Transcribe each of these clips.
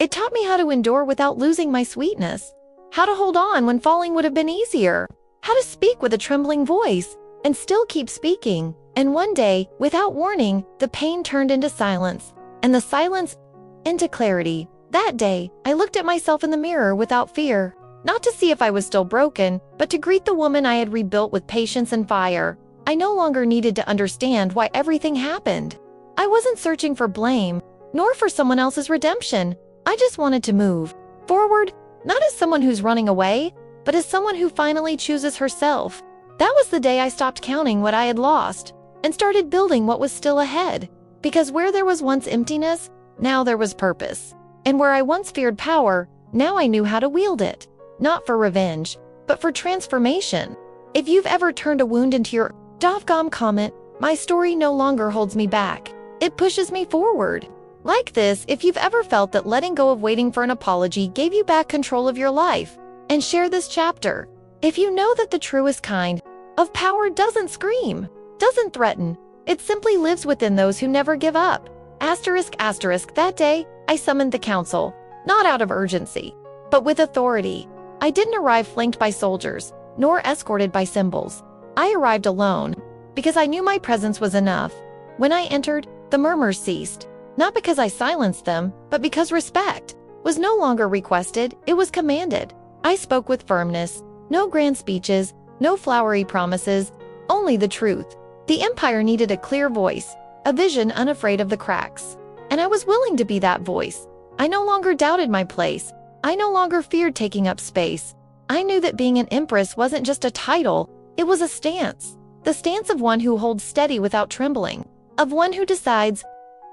It taught me how to endure without losing my sweetness, how to hold on when falling would have been easier, how to speak with a trembling voice and still keep speaking. And one day, without warning, the pain turned into silence, and the silence into clarity. That day, I looked at myself in the mirror without fear, not to see if I was still broken, but to greet the woman I had rebuilt with patience and fire. I no longer needed to understand why everything happened. I wasn't searching for blame, nor for someone else's redemption. I just wanted to move forward, not as someone who's running away, but as someone who finally chooses herself. That was the day I stopped counting what I had lost and started building what was still ahead. Because where there was once emptiness, now there was purpose. And where I once feared power, now I knew how to wield it. Not for revenge, but for transformation. If you've ever turned a wound into your Dovgom comment, my story no longer holds me back. It pushes me forward. Like this, if you've ever felt that letting go of waiting for an apology gave you back control of your life, and share this chapter. If you know that the truest kind of power doesn't scream, doesn't threaten, it simply lives within those who never give up. Asterisk, asterisk, that day, I summoned the council, not out of urgency, but with authority. I didn't arrive flanked by soldiers, nor escorted by symbols. I arrived alone, because I knew my presence was enough. When I entered, the murmurs ceased, not because I silenced them, but because respect was no longer requested, it was commanded. I spoke with firmness, no grand speeches, no flowery promises, only the truth. The empire needed a clear voice, a vision unafraid of the cracks. And I was willing to be that voice. I no longer doubted my place. I no longer feared taking up space. I knew that being an empress wasn't just a title, it was a stance. The stance of one who holds steady without trembling, of one who decides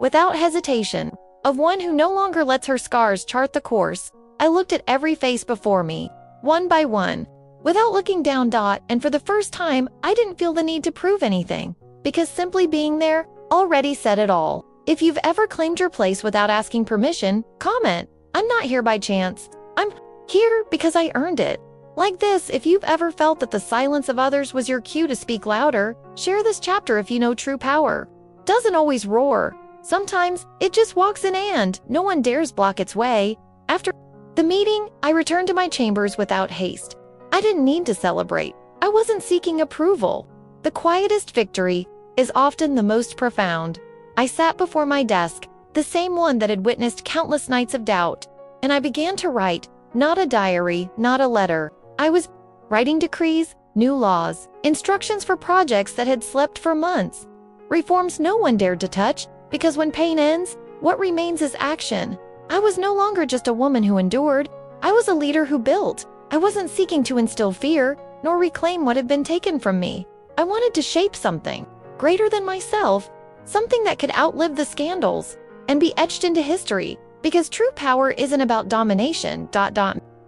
without hesitation, of one who no longer lets her scars chart the course. I looked at every face before me, one by one, without looking down. And for the first time, I didn't feel the need to prove anything, because simply being there already said it all. If you've ever claimed your place without asking permission, comment, I'm not here by chance. I'm here because I earned it. Like this, if you've ever felt that the silence of others was your cue to speak louder, share this chapter if you know true power doesn't always roar. Sometimes it just walks in and no one dares block its way. After the meeting, I returned to my chambers without haste. I didn't need to celebrate. I wasn't seeking approval. The quietest victory is often the most profound. I sat before my desk, the same one that had witnessed countless nights of doubt, and I began to write, not a diary, not a letter. I was writing decrees, new laws, instructions for projects that had slept for months, reforms no one dared to touch, because when pain ends, what remains is action. I was no longer just a woman who endured. I was a leader who built. I wasn't seeking to instill fear, nor reclaim what had been taken from me. I wanted to shape something greater than myself, something that could outlive the scandals and be etched into history, because true power isn't about domination.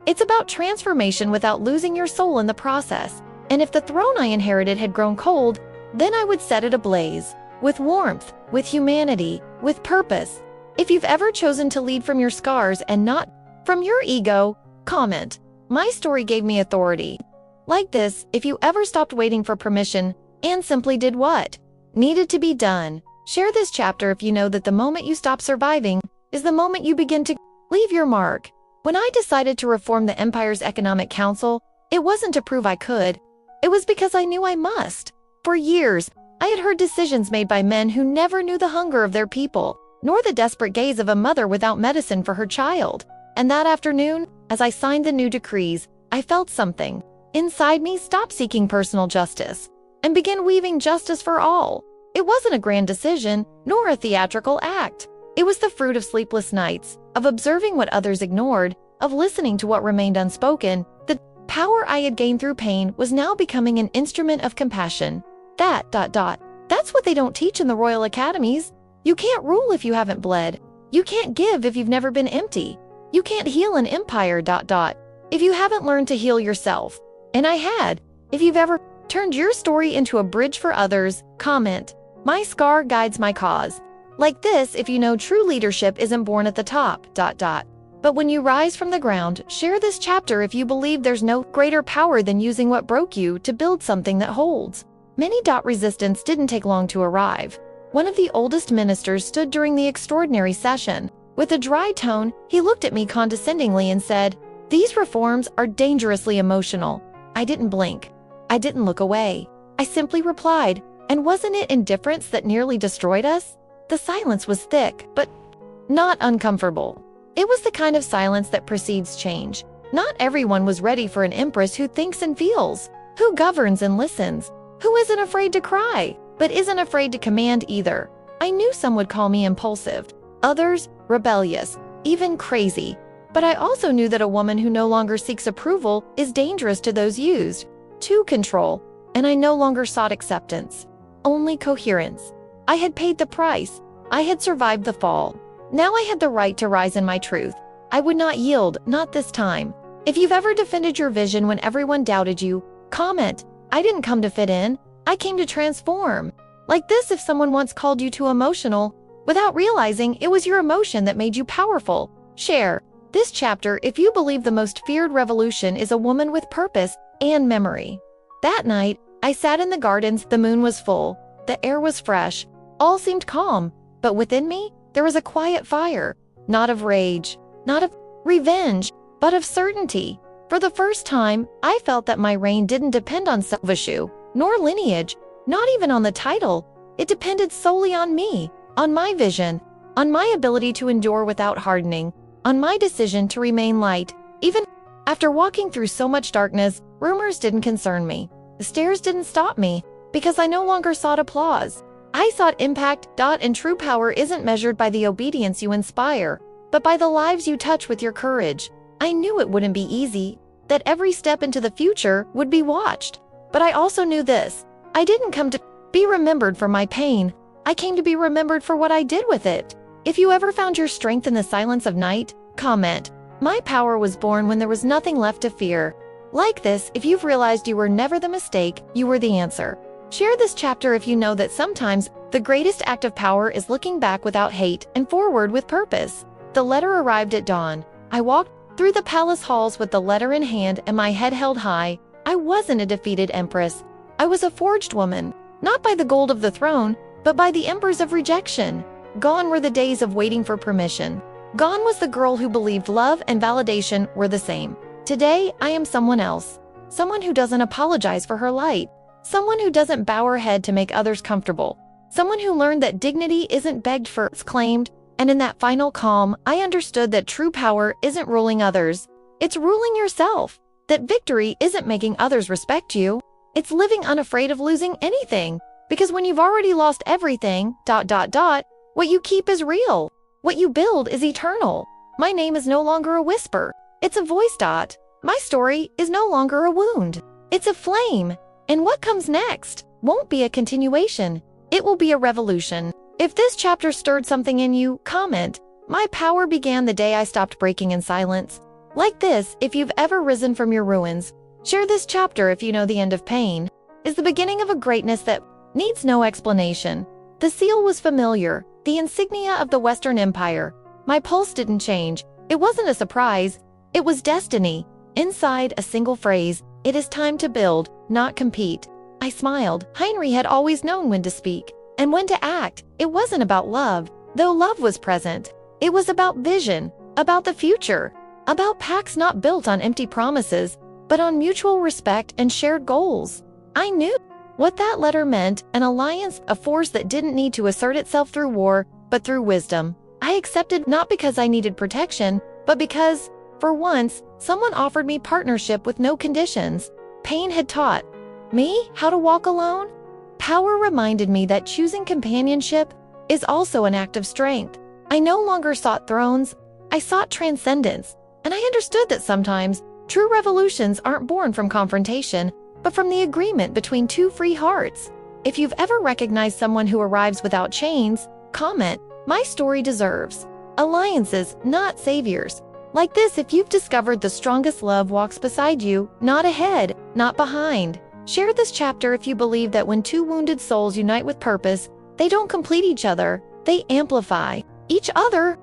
It's about transformation without losing your soul in the process. And if the throne I inherited had grown cold, then I would set it ablaze, with warmth, with humanity, with purpose. If you've ever chosen to lead from your scars and not from your ego, comment, my story gave me authority. Like this, if you ever stopped waiting for permission and simply did what needed to be done, share this chapter if you know that the moment you stop surviving is the moment you begin to leave your mark. When I decided to reform the Empire's Economic Council, it wasn't to prove I could. It was because I knew I must. For years, I had heard decisions made by men who never knew the hunger of their people, nor the desperate gaze of a mother without medicine for her child. And that afternoon, as I signed the new decrees, I felt something inside me stop seeking personal justice and begin weaving justice for all. It wasn't a grand decision, nor a theatrical act. It was the fruit of sleepless nights, of observing what others ignored, of listening to what remained unspoken. The power I had gained through pain was now becoming an instrument of compassion. That's what they don't teach in the royal academies. You can't rule if you haven't bled. You can't give if you've never been empty. You can't heal an empire. If you haven't learned to heal yourself. And I had. If you've ever turned your story into a bridge for others, comment, my scar guides my cause. Like this, if you know true leadership isn't born at the top. But when you rise from the ground, share this chapter if you believe there's no greater power than using what broke you to build something that holds. Many. Resistance didn't take long to arrive. One of the oldest ministers stood during the extraordinary session. With a dry tone, he looked at me condescendingly and said, "These reforms are dangerously emotional." I didn't blink. I didn't look away. I simply replied, "And wasn't it indifference that nearly destroyed us?" The silence was thick, but not uncomfortable. It was the kind of silence that precedes change. Not everyone was ready for an empress who thinks and feels, who governs and listens, who isn't afraid to cry, but isn't afraid to command either. I knew some would call me impulsive, others rebellious, even crazy. But I also knew that a woman who no longer seeks approval is dangerous to those used to control, and I no longer sought acceptance, only coherence. I had paid the price. I had survived the fall. Now I had the right to rise in my truth. I would not yield, not this time. If you've ever defended your vision when everyone doubted you, comment, "I didn't come to fit in, I came to transform." Like this, if someone once called you too emotional, without realizing it was your emotion that made you powerful, share this chapter if you believe the most feared revolution is a woman with purpose and memory. That night, I sat in the gardens. The moon was full, the air was fresh, all seemed calm, but within me, there was a quiet fire, not of rage, not of revenge, but of certainty. For the first time, I felt that my reign didn't depend on Silvashu, nor lineage, not even on the title. It depended solely on me, on my vision, on my ability to endure without hardening, on my decision to remain light. Even after walking through so much darkness, rumors didn't concern me. The stares didn't stop me, because I no longer sought applause. I sought impact. And true power isn't measured by the obedience you inspire, but by the lives you touch with your courage. I knew it wouldn't be easy, that every step into the future would be watched. But I also knew this: I didn't come to be remembered for my pain. I came to be remembered for what I did with it. If you ever found your strength in the silence of night, comment, "My power was born when there was nothing left to fear." Like this, if you've realized you were never the mistake, you were the answer. Share this chapter if you know that sometimes the greatest act of power is looking back without hate and forward with purpose. The letter arrived at dawn. I walked through the palace halls with the letter in hand and my head held high. I wasn't a defeated empress. I was a forged woman, not by the gold of the throne, but by the embers of rejection. Gone were the days of waiting for permission. Gone was the girl who believed love and validation were the same. Today, I am someone else. Someone who doesn't apologize for her light. Someone who doesn't bow her head to make others comfortable. Someone who learned that dignity isn't begged for, it's claimed. And in that final calm, I understood that true power isn't ruling others. It's ruling yourself. That victory isn't making others respect you. It's living unafraid of losing anything. Because when you've already lost everything, what you keep is real. What you build is eternal. My name is no longer a whisper. It's a voice. My story is no longer a wound. It's a flame. And what comes next won't be a continuation. It will be a revolution. If this chapter stirred something in you, comment. My power began the day I stopped breaking in silence. Like this, if you've ever risen from your ruins, share this chapter if you know the end of pain is the beginning of a greatness that needs no explanation. The seal was familiar, the insignia of the Western Empire. My pulse didn't change. It wasn't a surprise. It was destiny. Inside a single phrase, "It is time to build, not compete." I smiled. Heinrich had always known when to speak and when to act. It wasn't about love, though love was present. It was about vision, about the future, about pacts not built on empty promises, but on mutual respect and shared goals. I knew what that letter meant: an alliance, a force that didn't need to assert itself through war, but through wisdom. I accepted not because I needed protection, but because, for once, someone offered me partnership with no conditions. Pain had taught me how to walk alone. Power reminded me that choosing companionship is also an act of strength. I no longer sought thrones, I sought transcendence. And I understood that sometimes true revolutions aren't born from confrontation, but from the agreement between two free hearts. If you've ever recognized someone who arrives without chains, comment, "My story deserves alliances, not saviors." Like this, if you've discovered the strongest love walks beside you, not ahead, not behind. Share this chapter if you believe that when two wounded souls unite with purpose, they don't complete each other, they amplify each other.